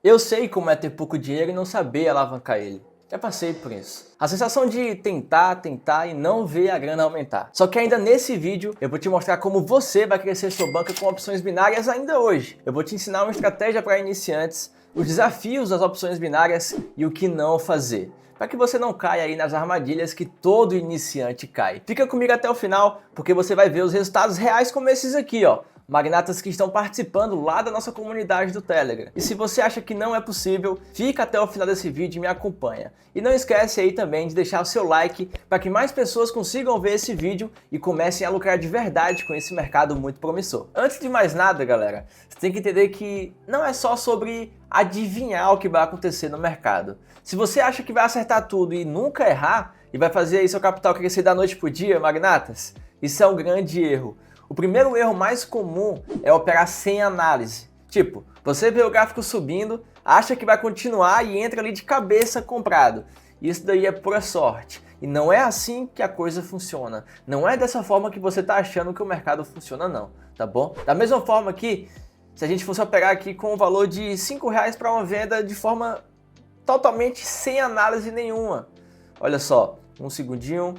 Eu sei como é ter pouco dinheiro e não saber alavancar ele. Já passei por isso. A sensação de tentar e não ver a grana aumentar. Só que ainda nesse vídeo eu vou te mostrar como você vai crescer sua banca com opções binárias ainda hoje. Eu vou te ensinar uma estratégia para iniciantes, os desafios das opções binárias e o que não fazer, para que você não caia aí nas armadilhas que todo iniciante cai. Fica comigo até o final, porque você vai ver os resultados reais como esses aqui, ó. Magnatas que estão participando lá da nossa comunidade do Telegram. E se você acha que não é possível, fica até o final desse vídeo e me acompanha. E não esquece aí também de deixar o seu like para que mais pessoas consigam ver esse vídeo e comecem a lucrar de verdade com esse mercado muito promissor. Antes de mais nada, galera, você tem que entender que não é só sobre adivinhar o que vai acontecer no mercado. Se você acha que vai acertar tudo e nunca errar, e vai fazer aí seu capital crescer da noite pro dia, magnatas, isso é um grande erro. O primeiro erro mais comum é operar sem análise. Tipo, você vê o gráfico subindo, acha que vai continuar e entra ali de cabeça comprado. Isso daí é pura sorte. E não é assim que a coisa funciona. Não é dessa forma que você está achando que o mercado funciona não, tá bom? Da mesma forma que, se a gente fosse operar aqui com o valor de R$5 para uma venda de forma totalmente sem análise nenhuma. Olha só, um segundinho,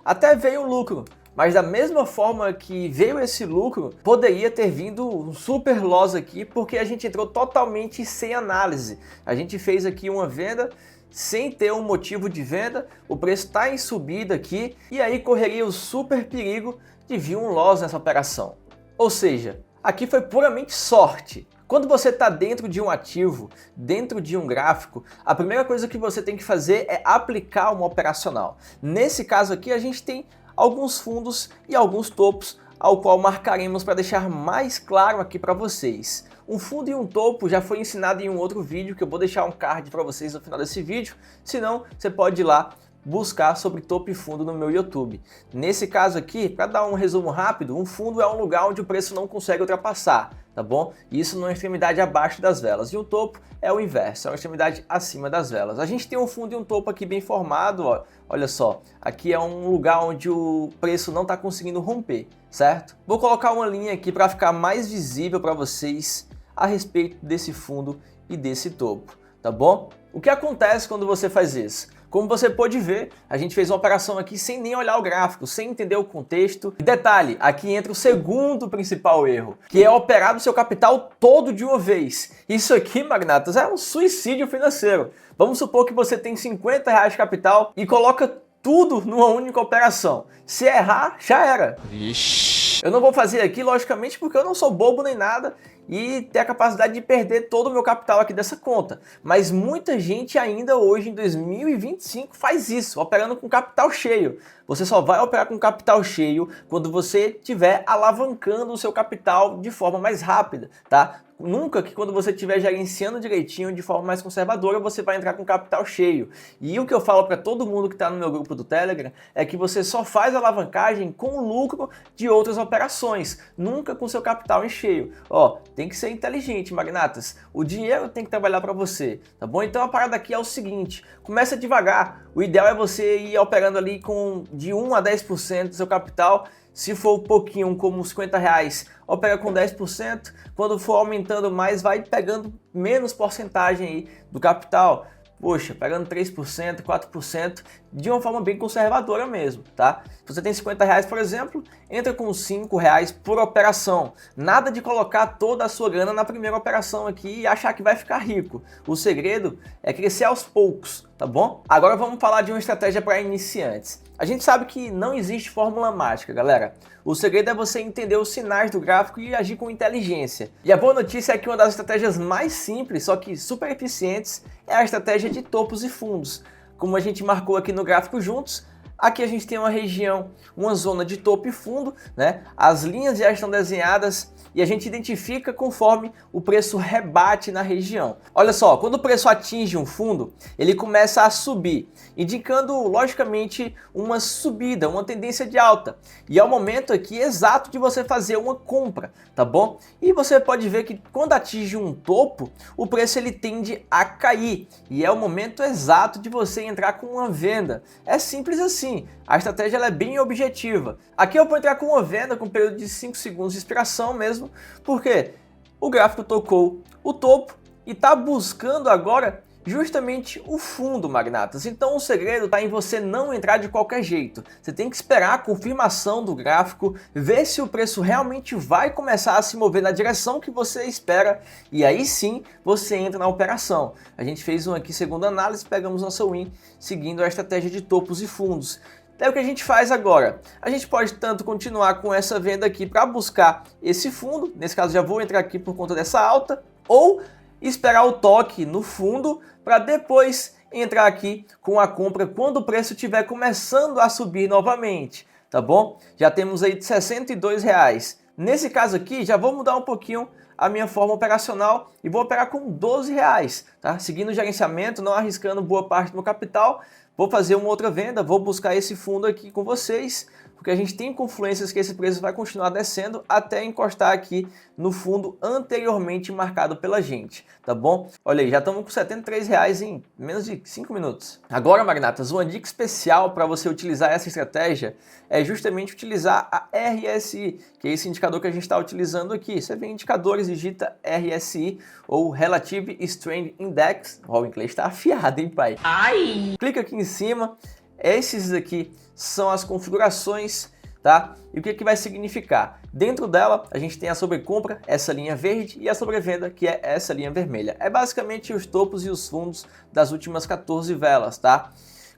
até veio o lucro. Mas da mesma forma que veio esse lucro, poderia ter vindo um super loss aqui, porque a gente entrou totalmente sem análise. A gente fez aqui uma venda sem ter um motivo de venda, o preço está em subida aqui, e aí correria o super perigo de vir um loss nessa operação. Ou seja, aqui foi puramente sorte. Quando você está dentro de um ativo, dentro de um gráfico, a primeira coisa que você tem que fazer é aplicar uma operacional. Nesse caso aqui a gente tem alguns fundos e alguns topos, ao qual marcaremos para deixar mais claro aqui para vocês. Um fundo e um topo já foi ensinado em um outro vídeo, que eu vou deixar um card para vocês no final desse vídeo, senão você pode ir lá buscar sobre topo e fundo no meu YouTube. Nesse caso aqui, para dar um resumo rápido, um fundo é um lugar onde o preço não consegue ultrapassar, tá bom? Isso numa extremidade abaixo das velas. E o topo é o inverso, é uma extremidade acima das velas. A gente tem um fundo e um topo aqui bem formado, ó. Olha só, aqui é um lugar onde o preço não está conseguindo romper, certo? Vou colocar uma linha aqui para ficar mais visível para vocês a respeito desse fundo e desse topo, tá bom? O que acontece quando você faz isso? Como você pode ver, a gente fez uma operação aqui sem nem olhar o gráfico, sem entender o contexto. E detalhe, aqui entra o segundo principal erro, que é operar o seu capital todo de uma vez. Isso aqui, magnatas, é um suicídio financeiro. Vamos supor que você tem R$50 de capital e coloca tudo numa única operação. Se errar, já era. Ixi. Eu não vou fazer aqui, logicamente, porque eu não sou bobo nem nada e ter a capacidade de perder todo o meu capital aqui dessa conta. Mas muita gente ainda hoje, em 2025, faz isso, operando com capital cheio. Você só vai operar com capital cheio quando você estiver alavancando o seu capital de forma mais rápida, tá? Nunca que quando você estiver gerenciando direitinho, de forma mais conservadora, você vai entrar com capital cheio. E o que eu falo para todo mundo que está no meu grupo do Telegram é que você só faz alavancagem com o lucro de outras operações, nunca com seu capital em cheio. Ó, tem que ser inteligente, magnatas. O dinheiro tem que trabalhar para você, tá bom? Então a parada aqui é o seguinte, começa devagar. O ideal é você ir operando ali com de 1 a 10% do seu capital. Se for um pouquinho, como uns R$50, opera com 10%. Quando for aumentando mais, vai pegando menos porcentagem aí do capital. Poxa, pegando 3%, 4%, de uma forma bem conservadora mesmo, tá? Se você tem R$50, por exemplo, entra com R$5 por operação. Nada de colocar toda a sua grana na primeira operação aqui e achar que vai ficar rico. O segredo é crescer aos poucos, tá bom? Agora vamos falar de uma estratégia para iniciantes. A gente sabe que não existe fórmula mágica, galera. O segredo é você entender os sinais do gráfico e agir com inteligência. E a boa notícia é que uma das estratégias mais simples, só que super eficientes, é a estratégia de topos e fundos. Como a gente marcou aqui no gráfico juntos, aqui a gente tem uma região, uma zona de topo e fundo, né? As linhas já estão desenhadas e a gente identifica conforme o preço rebate na região. Olha só, quando o preço atinge um fundo, ele começa a subir, indicando logicamente uma subida, uma tendência de alta. E é o momento aqui exato de você fazer uma compra, tá bom? E você pode ver que quando atinge um topo, o preço ele tende a cair. E é o momento exato de você entrar com uma venda. É simples assim. A estratégia ela é bem objetiva. Aqui eu vou entrar com uma venda com um período de 5 segundos de expiração mesmo, porque o gráfico tocou o topo e está buscando agora justamente o fundo, magnatas. Então o segredo está em você não entrar de qualquer jeito. Você tem que esperar a confirmação do gráfico, ver se o preço realmente vai começar a se mover na direção que você espera e aí sim você entra na operação. A gente fez um aqui segundo análise, pegamos nossa win seguindo a estratégia de topos e fundos. É o que a gente faz agora. A gente pode tanto continuar com essa venda aqui para buscar esse fundo, nesse caso já vou entrar aqui por conta dessa alta, ou esperar o toque no fundo para depois entrar aqui com a compra quando o preço estiver começando a subir novamente, tá bom? Já temos aí de R$62. Nesse caso aqui já vou mudar um pouquinho a minha forma operacional e vou operar com R$12, tá? Seguindo o gerenciamento, não arriscando boa parte do meu capital, vou fazer uma outra venda, vou buscar esse fundo aqui com vocês, porque a gente tem confluências que esse preço vai continuar descendo até encostar aqui no fundo anteriormente marcado pela gente, tá bom? Olha aí, já estamos com R$73 em menos de 5 minutos. Agora, magnatas, uma dica especial para você utilizar essa estratégia é justamente utilizar a RSI, que é esse indicador que a gente está utilizando aqui. Você vê em indicadores, digita RSI ou Relative Strength Index. O inglês está afiado, hein, pai? Ai! Clica aqui em cima. Esses aqui são as configurações, tá? E o que vai significar? Dentro dela, a gente tem a sobrecompra, essa linha verde, e a sobrevenda, que é essa linha vermelha. É basicamente os topos e os fundos das últimas 14 velas, tá?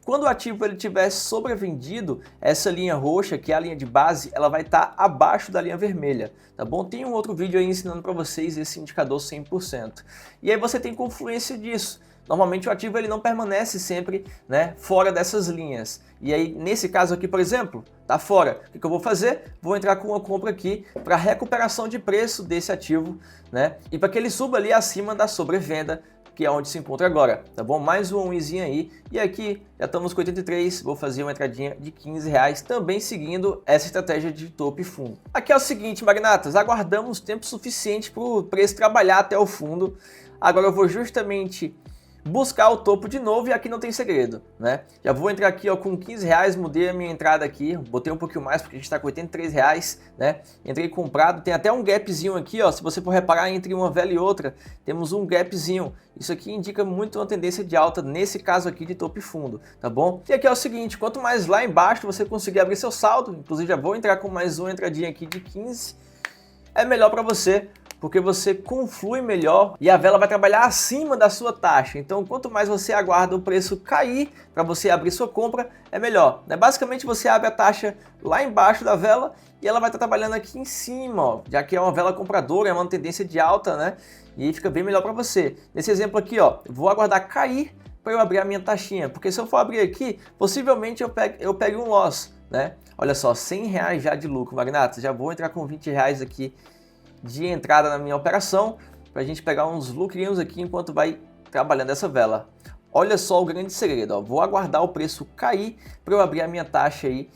Quando o ativo ele tiver sobrevendido, essa linha roxa, que é a linha de base, ela vai estar abaixo da linha vermelha, tá bom? Tem um outro vídeo aí ensinando para vocês esse indicador 100%. E aí você tem confluência disso. Normalmente o ativo ele não permanece sempre, né, fora dessas linhas. E aí, nesse caso aqui, por exemplo, tá fora. O que eu vou fazer? Vou entrar com uma compra aqui para recuperação de preço desse ativo, né? E para que ele suba ali acima da sobrevenda, que é onde se encontra agora, tá bom? Mais um winzinho aí. E aqui já estamos com 83, vou fazer uma entradinha de R$15, também seguindo essa estratégia de topo e fundo. Aqui é o seguinte, magnatas, aguardamos tempo suficiente para o preço trabalhar até o fundo. Agora eu vou justamente buscar o topo de novo e aqui não tem segredo, né? Já vou entrar aqui ó, com R$15, mudei a minha entrada aqui, botei um pouquinho mais porque a gente está com R$83, né? Entrei comprado, tem até um gapzinho aqui, ó, se você for reparar entre uma vela e outra, temos um gapzinho. Isso aqui indica muito uma tendência de alta, nesse caso aqui de topo e fundo, tá bom? E aqui é o seguinte, quanto mais lá embaixo você conseguir abrir seu saldo, inclusive já vou entrar com mais uma entradinha aqui de 15, é melhor para você, porque você conflui melhor e a vela vai trabalhar acima da sua taxa. Então, quanto mais você aguarda o preço cair para você abrir sua compra, é melhor, né? Basicamente, você abre a taxa lá embaixo da vela e ela vai estar trabalhando aqui em cima, ó, já que é uma vela compradora, é uma tendência de alta, né? E aí fica bem melhor para você. Nesse exemplo aqui, ó, eu vou aguardar cair para eu abrir a minha taxinha, porque se eu for abrir aqui, possivelmente eu pegue um loss, né? Olha só, R$100 já de lucro, magnatas. Já vou entrar com R$20 aqui de entrada na minha operação, para a gente pegar uns lucrinhos aqui enquanto vai trabalhando essa vela. Olha só o grande segredo, ó. Vou aguardar o preço cair para eu abrir a minha taxa aí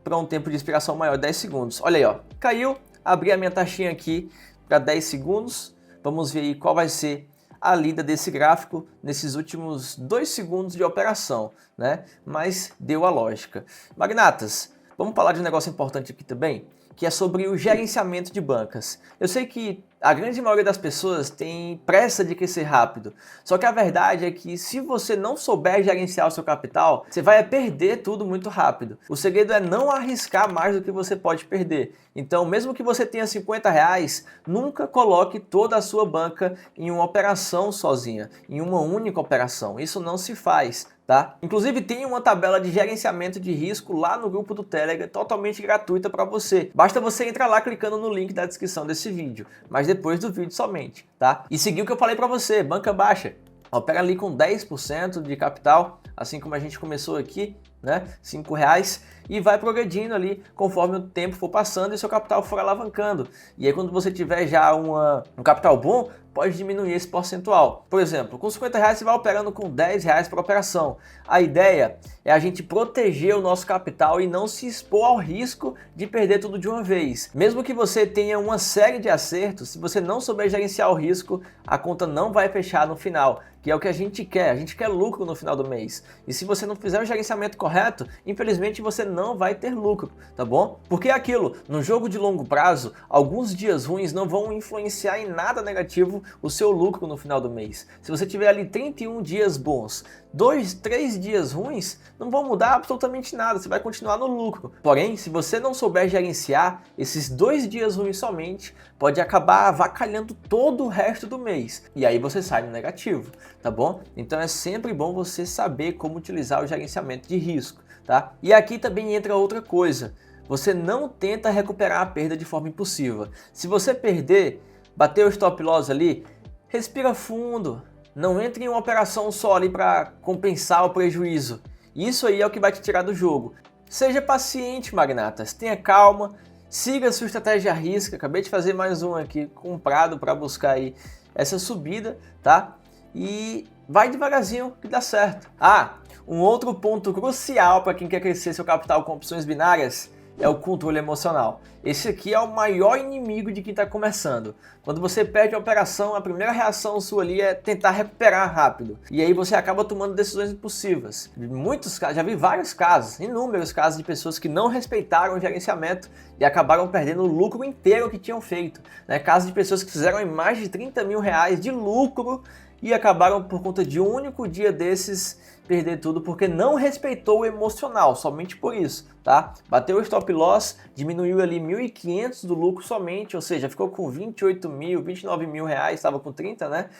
para um tempo de expiração maior, 10 segundos. Olha aí, ó, caiu, abri a minha taxinha aqui para 10 segundos, vamos ver aí qual vai ser a lida desse gráfico nesses últimos 2 segundos de operação, né? Mas deu a lógica. Magnatas, vamos falar de um negócio importante aqui também, que é sobre o gerenciamento de bancas. Eu sei que a grande maioria das pessoas tem pressa de crescer rápido, só que a verdade é que se você não souber gerenciar o seu capital, você vai perder tudo muito rápido. O segredo é não arriscar mais do que você pode perder. Então, mesmo que você tenha R$50, nunca coloque toda a sua banca em uma operação sozinha, em uma única operação. Isso não se faz, tá? Inclusive tem uma tabela de gerenciamento de risco lá no grupo do Telegram, totalmente gratuita para você. Basta você entrar lá clicando no link da descrição desse vídeo, mas depois do vídeo somente, tá? E seguir o que eu falei para você, banca baixa. Opera ali com 10% de capital, assim como a gente começou aqui, né? R$5, e vai progredindo ali conforme o tempo for passando e seu capital for alavancando. E aí quando você tiver já um capital bom, pode diminuir esse percentual. Por exemplo, com R$50 você vai operando com R$10 por operação. A ideia é a gente proteger o nosso capital e não se expor ao risco de perder tudo de uma vez. Mesmo que você tenha uma série de acertos, se você não souber gerenciar o risco, a conta não vai fechar no final. que é o que a gente quer lucro no final do mês. E se você não fizer o gerenciamento correto, infelizmente você não vai ter lucro, tá bom? Porque é aquilo, no jogo de longo prazo, alguns dias ruins não vão influenciar em nada negativo o seu lucro no final do mês. Se você tiver ali 31 dias bons, 2, 3 dias ruins, não vão mudar absolutamente nada, você vai continuar no lucro. Porém, se você não souber gerenciar, esses 2 dias ruins somente pode acabar avacalhando todo o resto do mês. E aí você sai no negativo, tá bom? Então é sempre bom você saber como utilizar o gerenciamento de risco, tá? E aqui também entra outra coisa. Você não tenta recuperar a perda de forma impulsiva. Se você perder, bateu o stop loss ali, respira fundo. Não entre em uma operação só ali para compensar o prejuízo. Isso aí é o que vai te tirar do jogo. Seja paciente, magnatas. Tenha calma. Siga a sua estratégia à risca. Acabei de fazer mais um aqui comprado para buscar aí essa subida, tá? E vai devagarzinho que dá certo. Ah, um outro ponto crucial para quem quer crescer seu capital com opções binárias é o controle emocional. Esse aqui é o maior inimigo de quem está começando. Quando você perde a operação, a primeira reação sua ali é tentar recuperar rápido. E aí você acaba tomando decisões impulsivas. Muitos casos, já vi vários casos, inúmeros casos de pessoas que não respeitaram o gerenciamento e acabaram perdendo o lucro inteiro que tinham feito. Casos de pessoas que fizeram mais de 30 mil reais de lucro e acabaram por conta de um único dia desses perder tudo porque não respeitou o emocional, somente por isso, tá? Bateu o stop loss, diminuiu ali 1.500 do lucro somente, ou seja, ficou com 28 mil, 29 mil reais, estava com 30, né?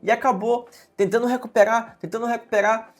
E acabou tentando recuperar,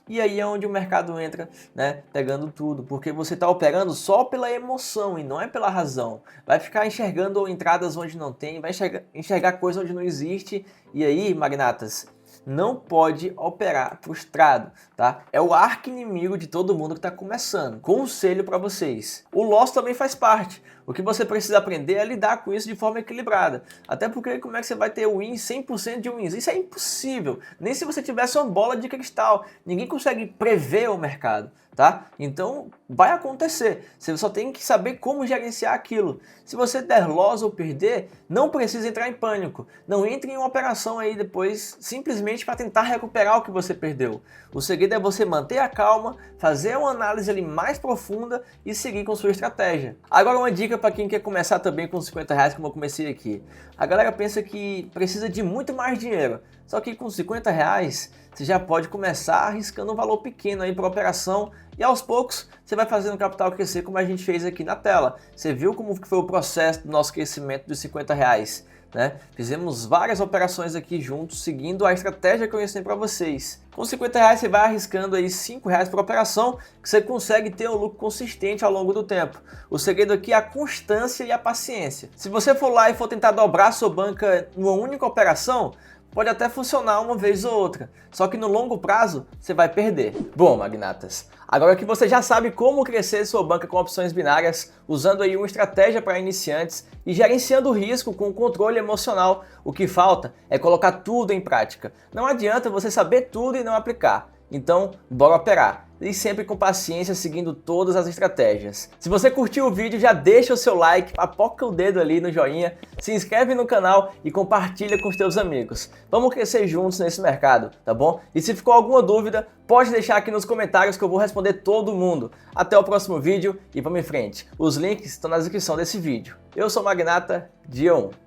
e aí é onde o mercado entra, né? Pegando tudo, porque você está operando só pela emoção e não é pela razão. Vai ficar enxergando entradas onde não tem, vai enxergar coisa onde não existe, e aí, magnatas, não pode operar frustrado, tá? É o arqui-inimigo de todo mundo que está começando. Conselho para vocês. O loss também faz parte. O que você precisa aprender é lidar com isso de forma equilibrada. Até porque como é que você vai ter win 100% de wins? Isso é impossível. Nem se você tivesse uma bola de cristal. Ninguém consegue prever o mercado, tá? Então vai acontecer. Você só tem que saber como gerenciar aquilo. Se você der loss ou perder, não precisa entrar em pânico. Não entre em uma operação aí depois simplesmente para tentar recuperar o que você perdeu. O segredo é você manter a calma, fazer uma análise ali mais profunda e seguir com sua estratégia. Agora uma dica para quem quer começar também com 50 reais, como eu comecei aqui. A galera pensa que precisa de muito mais dinheiro, só que com 50 reais você já pode começar arriscando um valor pequeno aí para operação e aos poucos você vai fazendo o capital crescer como a gente fez aqui na tela. Você viu como foi o processo do nosso crescimento dos 50 reais, né? Fizemos várias operações aqui juntos, seguindo a estratégia que eu ensinei para vocês. Com 50 reais você vai arriscando aí 5 reais por operação, que você consegue ter um lucro consistente ao longo do tempo. O segredo aqui é a constância e a paciência. Se você for lá e for tentar dobrar a sua banca numa única operação, pode até funcionar uma vez ou outra, só que no longo prazo você vai perder. Bom, magnatas, agora que você já sabe como crescer sua banca com opções binárias, usando aí uma estratégia para iniciantes e gerenciando o risco com controle emocional, o que falta é colocar tudo em prática. Não adianta você saber tudo e não aplicar. Então, bora operar. E sempre com paciência, seguindo todas as estratégias. Se você curtiu o vídeo, já deixa o seu like, apoca o dedo ali no joinha, se inscreve no canal e compartilha com os teus amigos. Vamos crescer juntos nesse mercado, tá bom? E se ficou alguma dúvida, pode deixar aqui nos comentários que eu vou responder todo mundo. Até o próximo vídeo e vamos em frente. Os links estão na descrição desse vídeo. Eu sou o Magnata, dia 1.